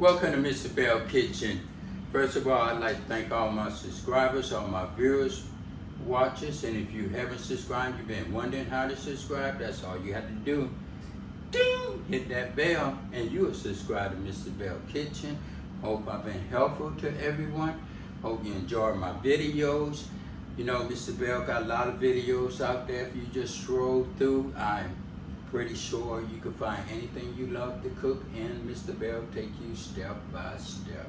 Welcome to Mr. Bell Kitchen. First of all, I'd like to thank all my subscribers, all my viewers, watchers, and if you haven't subscribed, you've been wondering how to subscribe, that's all you have to do. Ding! Hit that bell and you will subscribe to Mr. Bell Kitchen. Hope I've been helpful to everyone. Hope you enjoy my videos. You know, Mr. Bell got a lot of videos out there. If you just scroll through, I'm pretty sure you can find anything you love to cook, and Mr. Bell take you step by step.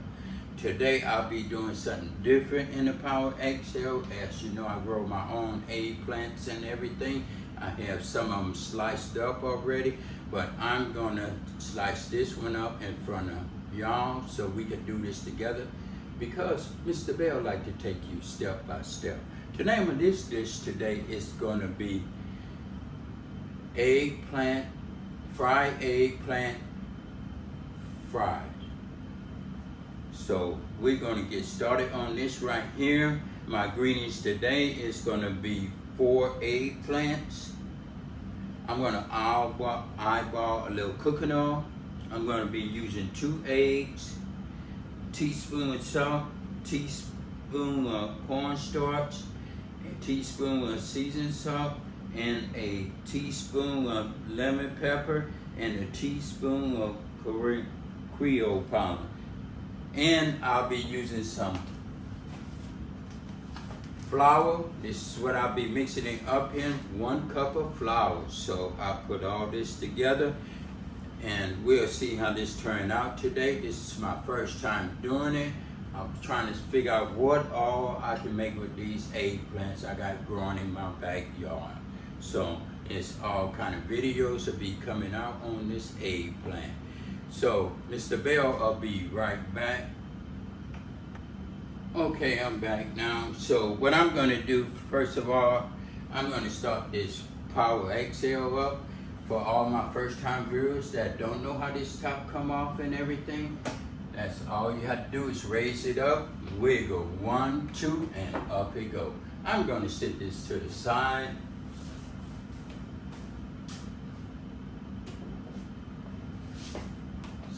Today I'll be doing something different in the Power XL. As you know, I grow my own eggplants and everything. I have some of them sliced up already, but I'm gonna slice this one up in front of y'all so we can do this together, because Mr. Bell like to take you step by step. The name of this dish today is gonna be fried eggplant fries. So we're gonna get started on this right here. My ingredients today is gonna be 4 eggplants. I'm gonna eyeball a little cooking oil. I'm gonna be using 2 eggs, teaspoon of salt, teaspoon of cornstarch, a teaspoon of seasoned salt, and a teaspoon of lemon pepper, and a teaspoon of creole powder. And I'll be using some flour. This is what I'll be mixing it up in, 1 cup of flour. So I'll put all this together and we'll see how this turned out today. This is my first time doing it. I'm trying to figure out what all I can make with these eggplants I got growing in my backyard. So it's all kind of videos will be coming out on this eggplant. So Mr. Bell, I'll be right back. Okay, I'm back now. So what I'm gonna do, first of all, I'm gonna start this Power XL up for all my first time viewers that don't know how this top come off and everything. That's all you have to do is raise it up, wiggle, 1, 2, and up it go. I'm gonna sit this to the side.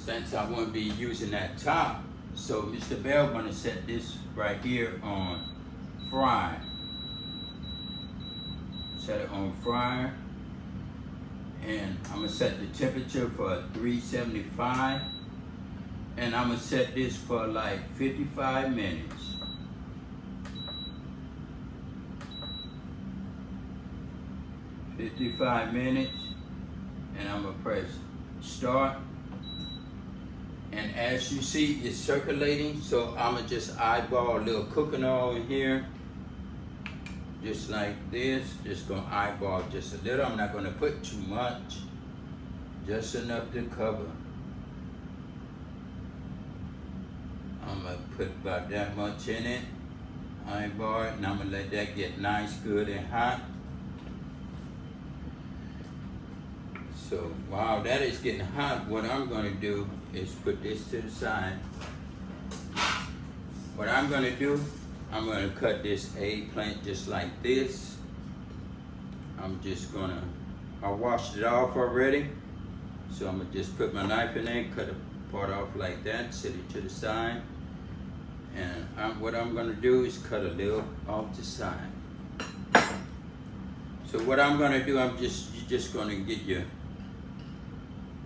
Since I won't be using that top, so Mr. Bell gonna set this right here on fry. Set it on fryer, and I'm gonna set the temperature for 375, and I'm gonna set this for like 55 minutes. And I'm gonna press start. And as you see, it's circulating, so I'm gonna just eyeball a little cooking oil in here, just like this. Just gonna eyeball just a little. I'm not gonna put too much, just enough to cover. I'm gonna put about that much in it, eyeball it, and I'm gonna let that get nice, good, and hot. So while that is getting hot, what I'm gonna do is put this to the side. What I'm gonna do, I'm gonna cut this eggplant just like this. I washed it off already. So I'm gonna just put my knife in there, cut a part off like that, set it to the side. And what I'm gonna do is cut a little off the side. So what I'm gonna do, you're just gonna get your,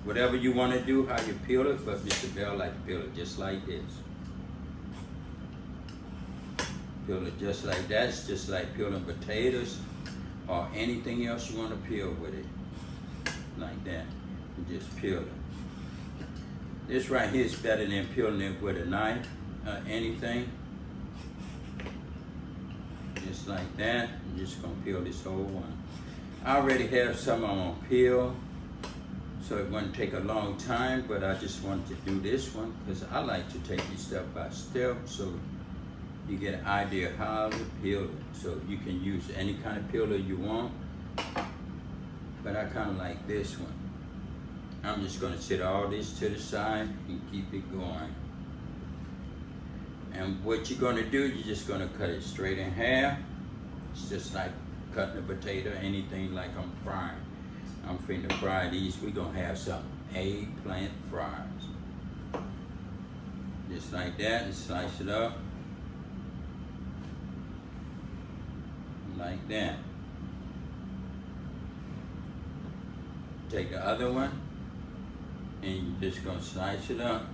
whatever you want to do, how you peel it, but Mr. Bell like to peel it just like this. Peel it just like that. It's just like peeling potatoes or anything else you want to peel with it. Like that. You just peel it. This right here is better than peeling it with a knife or anything. Just like that. I'm just going to peel this whole one. I already have some I'm going to peel, so it wouldn't take a long time, but I just wanted to do this one because I like to take you step by step so you get an idea how to peel it. So you can use any kind of peeler you want, but I kind of like this one. I'm just going to set all this to the side and keep it going. And what you're going to do, you're just going to cut it straight in half. It's just like cutting a potato, anything like I'm frying. I'm finna fry these. We're gonna have some eggplant fries. Just like that, and slice it up. Like that. Take the other one, and you're just gonna slice it up.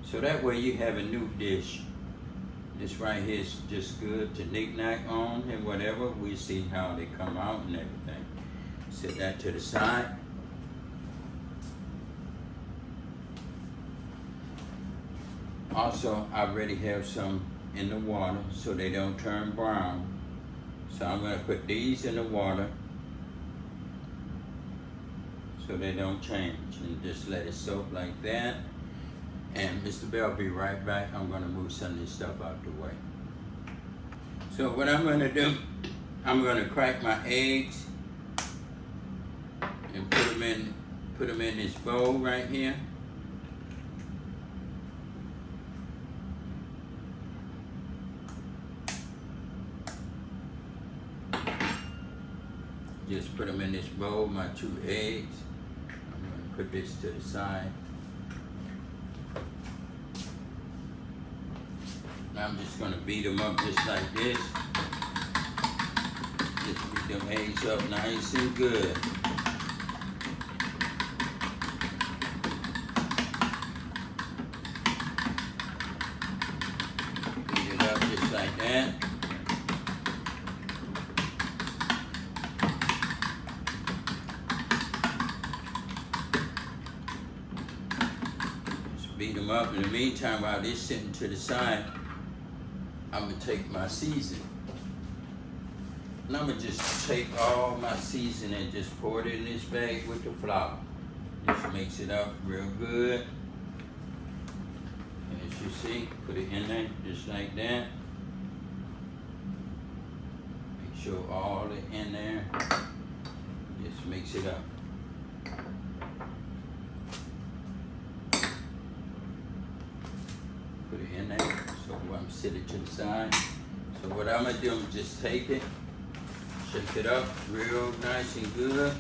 So that way you have a new dish. This right here is just good to knick-knack on and whatever. We see how they come out and everything. Set that to the side. Also, I already have some in the water so they don't turn brown. So I'm gonna put these in the water so they don't change, and just let it soak like that. And Mr. Bell will be right back. I'm gonna move some of this stuff out the way. So what I'm gonna do, I'm gonna crack my eggs and put them in this bowl right here. Just put them in this bowl, my 2 eggs. I'm gonna put this to the side. Now I'm just gonna beat them up just like this. Just beat them eggs up nice and good. Beat it up just like that. Beat them up. In the meantime, while this sitting to the side, I'm gonna take my seasoning. And I'm gonna just take all my seasoning and just pour it in this bag with the flour. Just mix it up real good. As you see, put it in there just like that. Make sure all it in there. Just mix it up. Put it in there, so I'm set it to the side. So what I'm gonna do, I'm just take it, shake it up real nice and good.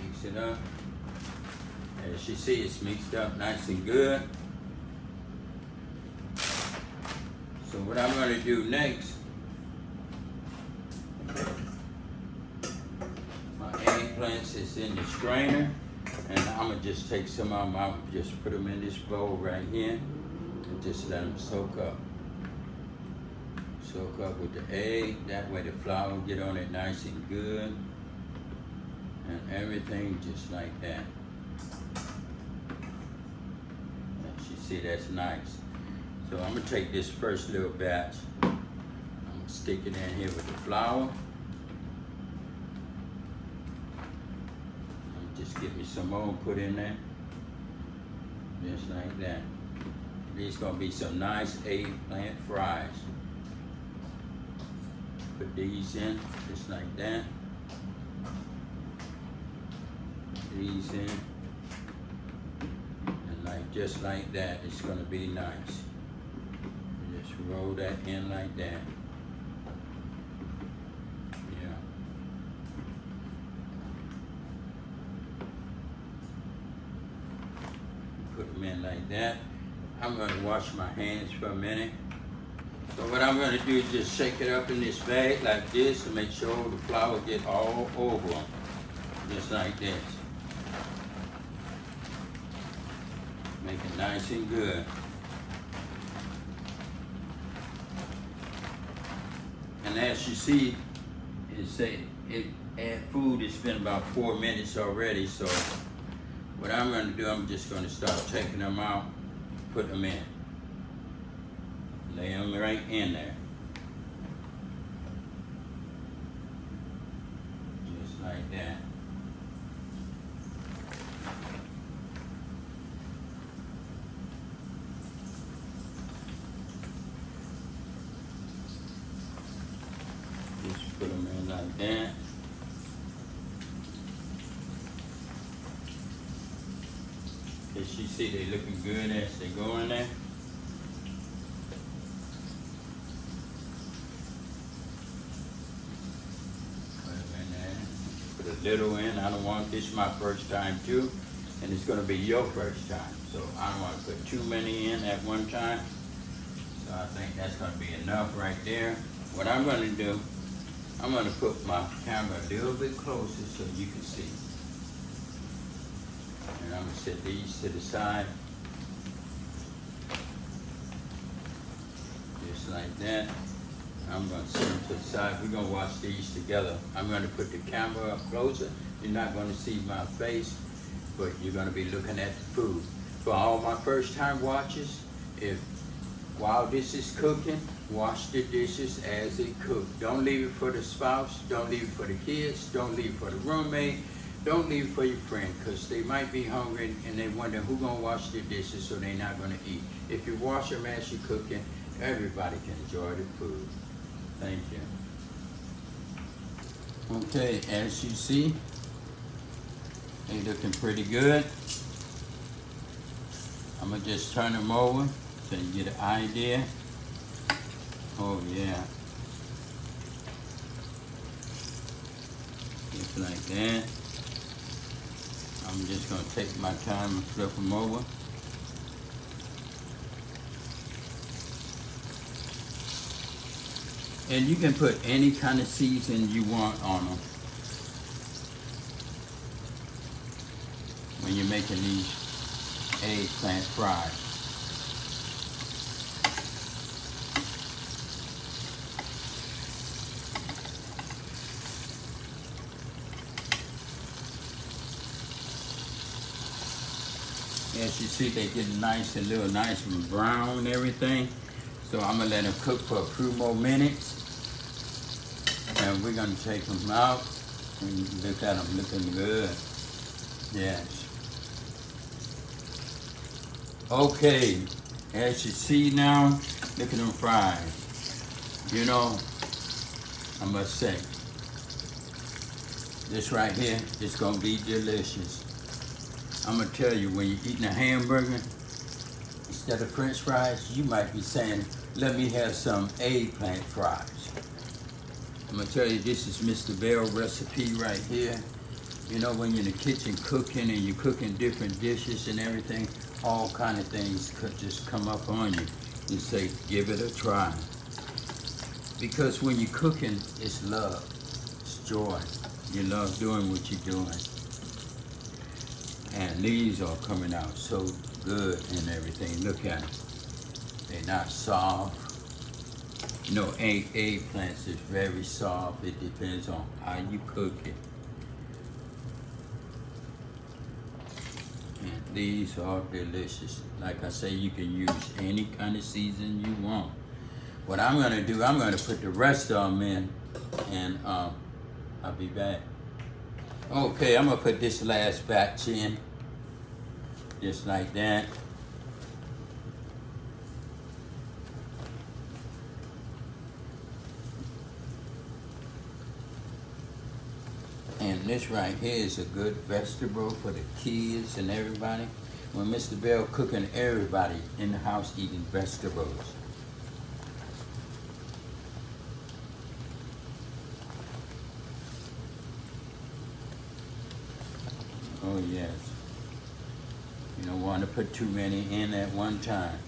Mix it up. As you see, it's mixed up nice and good. So what I'm gonna do next, my eggplants is in the strainer. And I'm gonna just take some of them out and just put them in this bowl right here and just let them soak up. Soak up with the egg, that way the flour will get on it nice and good. And everything just like that. As you see, that's nice. So I'm gonna take this first little batch, I'm gonna stick it in here with the flour. Just get me some more and put in there. Just like that. These gonna be some nice eggplant fries. Put these in, just like that. These in. And like just like that, it's gonna be nice. Just roll that in like that. Put them in like that. I'm gonna wash my hands for a minute. So what I'm gonna do is just shake it up in this bag like this to make sure the flour get all over them. Just like this. Make it nice and good. And as you see, it's been about 4 minutes already, so what I'm going to do, I'm just going to start taking them out, put them in. Lay them right in there. Just like that. Just put them in like that. As you see, they looking good as they go in there. Put them in there. Put a little in. I don't want this my first time too, and it's gonna be your first time. So I don't want to put too many in at one time. So I think that's gonna be enough right there. What I'm gonna do, I'm gonna put my camera a little bit closer so you can see. And I'm gonna set these to the side. Just like that. I'm gonna set them to the side. We're gonna watch these together. I'm gonna put the camera up closer. You're not gonna see my face, but you're gonna be looking at the food. For all my first time watchers, while this is cooking, wash the dishes as it cooks. Don't leave it for the spouse, don't leave it for the kids, don't leave it for the roommate, don't leave it for your friend, because they might be hungry and they wonder who's gonna wash the dishes, so they're not gonna eat. If you wash them as you're cooking, everybody can enjoy the food. Thank you. Okay, as you see, they looking pretty good. I'm gonna just turn them over so you get an idea. Oh yeah. Just like that. I'm just gonna take my time and flip them over. And you can put any kind of seasoning you want on them when you're making these eggplant fries. As you see, they get nice and little nice and brown and everything. So I'm gonna let them cook for a few more minutes. And we're gonna take them out and look at them looking good. Yes. Okay, as you see now, look at them fried. You know, I must say, this right here is gonna be delicious. I'm gonna tell you, when you're eating a hamburger, instead of French fries, you might be saying, let me have some eggplant fries. I'm gonna tell you, this is Mr. Bell recipe right here. You know, when you're in the kitchen cooking and you're cooking different dishes and everything, all kind of things could just come up on you. You say, give it a try. Because when you're cooking, it's love, it's joy. You love doing what you're doing. And these are coming out so good and everything. Look at them. They're not soft. You know, eggplants is very soft. It depends on how you cook it. And these are delicious. Like I say, you can use any kind of season you want. What I'm gonna do, I'm gonna put the rest of them in, and I'll be back. Okay, I'm gonna put this last batch in, just like that. And this right here is a good vegetable for the kids and everybody. When Mr. Bell cooking, everybody in the house eating vegetables. Oh yes. You don't want to put too many in at one time.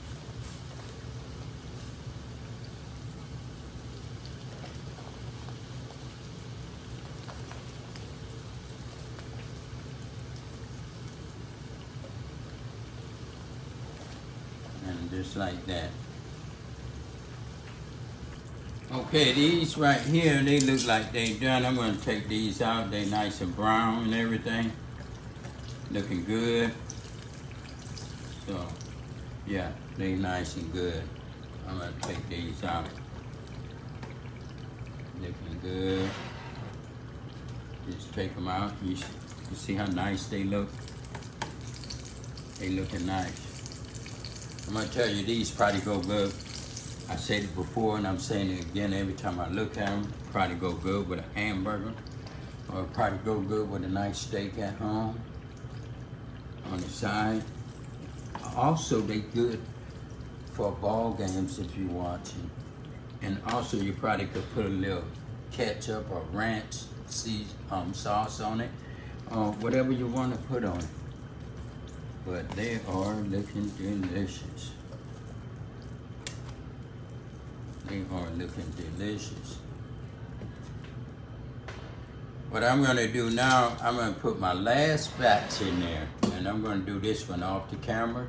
And just like that. Okay, these right here, they look like they done. I'm gonna take these out. They nice and brown and everything. Looking good. So, yeah, they nice and good. I'm gonna take these out. Looking good. Just take them out. You see how nice they look? They looking nice. I'm gonna tell you, these probably go good. I said it before and I'm saying it again every time I look at them. Probably go good with a hamburger, or probably go good with a nice steak at home on the side. Also, they good for ball games if you're watching. And also, you probably could put a little ketchup or ranch sauce on it, or whatever you want to put on it. But they are looking delicious. They are looking delicious. What I'm going to do now, I'm going to put my last batch in there, and I'm going to do this one off the camera.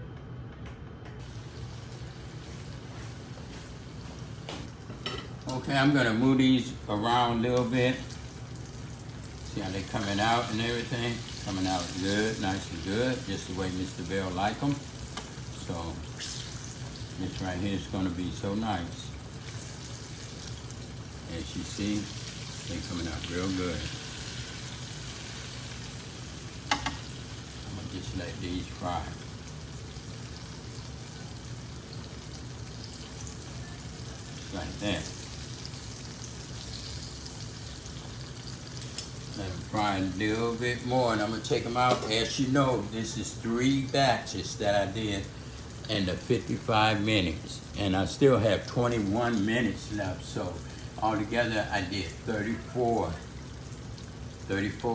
Okay, I'm going to move these around a little bit. See how they're coming out and everything? Coming out good, nice and good, just the way Mr. Bell like them. So this right here is going to be so nice. As you see, they're coming out real good. I'm going to just let these fry. Just like that. Let them fry a little bit more, and I'm going to take them out. As you know, this is 3 batches that I did in the 55 minutes. And I still have 21 minutes left, so altogether I did 34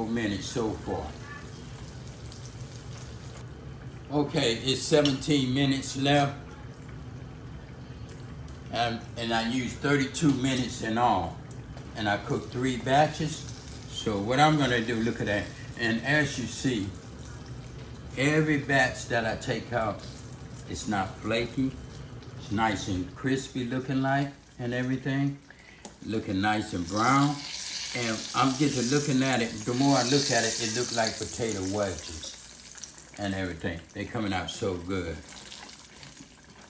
minutes so far. Okay, it's 17 minutes left. And I used 32 minutes in all. And I cooked 3 batches. So what I'm gonna do, look at that. And as you see, every batch that I take out, it's not flaky. It's nice and crispy looking like and everything. Looking nice and brown. And I'm getting to looking at it, the more I look at it, it looks like potato wedges and everything. They're coming out so good.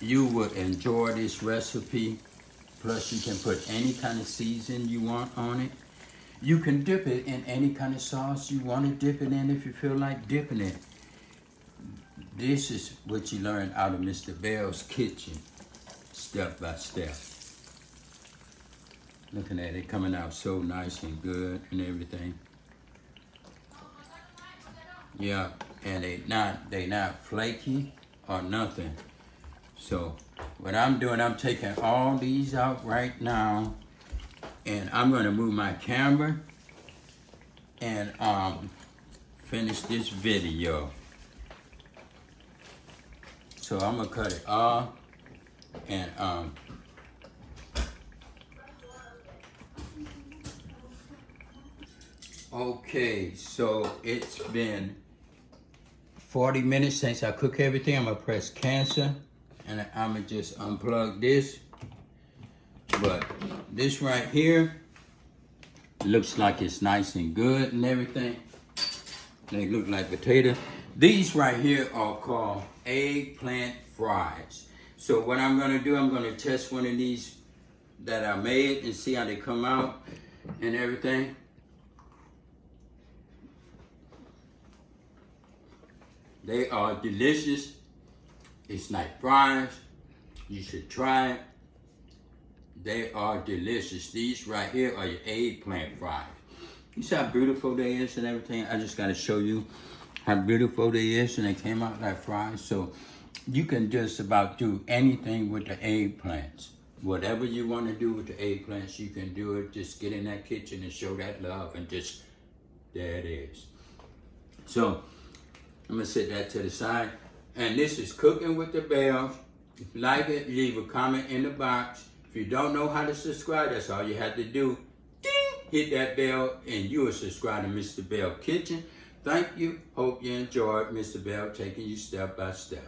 You would enjoy this recipe. Plus you can put any kind of season you want on it. You can dip it in any kind of sauce you want to dip it in if you feel like dipping it. This is what you learn out of Mr. Belle's Kitchen, step by step. Looking at it coming out so nice and good and everything. Yeah, and they not flaky or nothing. So what I'm doing, I'm taking all these out right now. And I'm going to move my camera and finish this video. So I'm going to cut it off and okay, so it's been 40 minutes since I cooked everything. I'm going to press cancel and I'm going to just unplug this. But this right here looks like it's nice and good and everything. They look like potato. These right here are called eggplant fries. So what I'm gonna do, I'm gonna test one of these that I made and see how they come out and everything. They are delicious. It's like fries. You should try it. They are delicious. These right here are your eggplant fries. You see how beautiful they is and everything? I just gotta show you how beautiful they is, and they came out like fries. So you can just about do anything with the eggplants. Whatever you want to do with the eggplants, you can do it. Just get in that kitchen and show that love, and just, there it is. So I'm gonna set that to the side. And this is Cooking with the Bells. If you like it, leave a comment in the box. If you don't know how to subscribe, that's all you have to do. Ding! Hit that bell and you will subscribe to Mr. Belle's Kitchen. Thank you. Hope you enjoyed Mr. Belle taking you step by step.